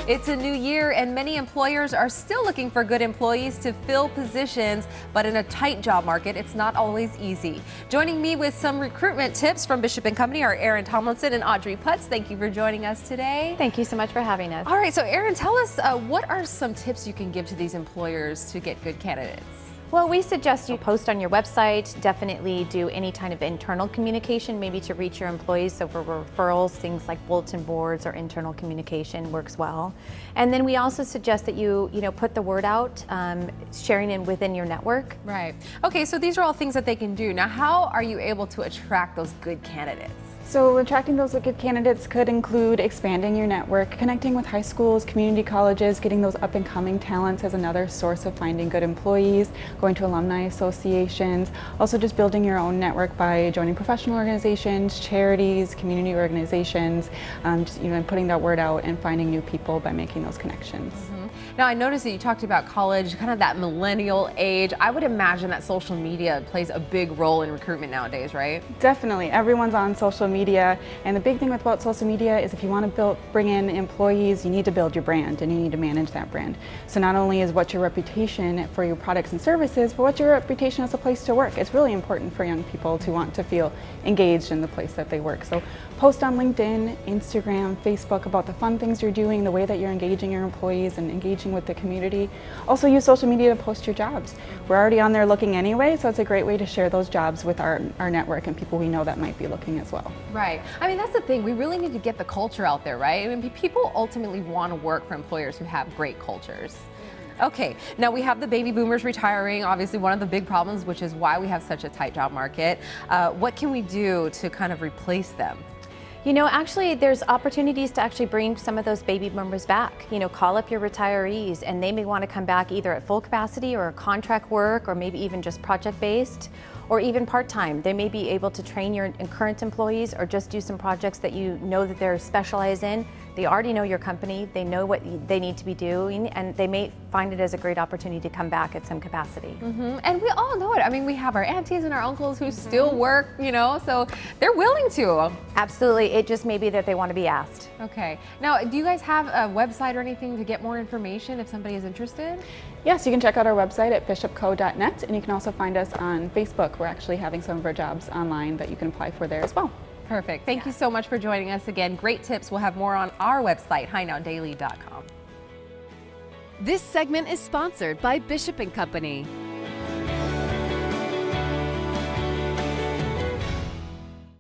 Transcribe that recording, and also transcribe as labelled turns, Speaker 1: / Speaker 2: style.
Speaker 1: It's a new year and many employers are still looking for good employees to fill positions, but in a tight job market, it's not always easy. Joining me with some recruitment tips from Bishop & Company are Erin Tomlinson and Audrey Putz. Thank you for joining us today.
Speaker 2: Thank you so much for having us.
Speaker 1: All right, so Erin, tell us what are some tips you can give to these employers to get good candidates?
Speaker 2: Well, we suggest you post on your website, definitely do any kind of internal communication, maybe to reach your employees. So for referrals, things like bulletin boards or internal communication works well. And then we also suggest that you put the word out, sharing it within your network.
Speaker 1: Right. Okay, so these are all things that they can do. Now, how are you able to attract those good candidates?
Speaker 3: So attracting those good candidates could include expanding your network, connecting with high schools, community colleges, getting those up and coming talents as another source of finding good employees, going to alumni associations, also just building your own network by joining professional organizations, charities, community organizations, and putting that word out and finding new people by making those connections.
Speaker 1: Now, I noticed that you talked about college, kind of that millennial age. I would imagine that social media plays a big role in recruitment nowadays, right?
Speaker 3: Definitely. Everyone's on social media, and the big thing about social media is if you want to bring in employees, you need to build your brand and you need to manage that brand. So not only is what's your reputation for your products and services, but what's your reputation as a place to work. It's really important for young people to want to feel engaged in the place that they work. So post on LinkedIn, Instagram, Facebook about the fun things you're doing, the way that you're engaging your employees and engaging with the community. Also use social media to post your jobs. We're already on there looking anyway, so it's a great way to share those jobs with our network and people we know that might be looking as well.
Speaker 1: Right. I mean, that's the thing. We really need to get the culture out there, right? I mean, people ultimately want to work for employers who have great cultures. Okay, now we have the baby boomers retiring, obviously one of the big problems, which is why we have such a tight job market. What can we do to kind of replace them?
Speaker 2: Actually, there's opportunities to actually bring some of those baby boomers back. Call up your retirees, and they may want to come back either at full capacity or contract work, or maybe even just project-based, or even part-time. They may be able to train your current employees or just do some projects that you know that they're specialized in. They already know your company, they know what they need to be doing, and they may find it as a great opportunity to come back at some capacity.
Speaker 1: And we all know it. I mean, we have our aunties and our uncles who still work, so they're willing to.
Speaker 2: Absolutely, it just may be that they want to be asked.
Speaker 1: Okay. Now, do you guys have a website or anything to get more information if somebody is interested?
Speaker 3: Yes, you can check out our website at bishopco.net, and you can also find us on Facebook. We're actually having some of our jobs online that you can apply for there as well.
Speaker 1: Perfect. Thank you so much for joining us again. Great tips. We'll have more on our website, HighNowDaily.com.
Speaker 4: This segment is sponsored by Bishop & Company.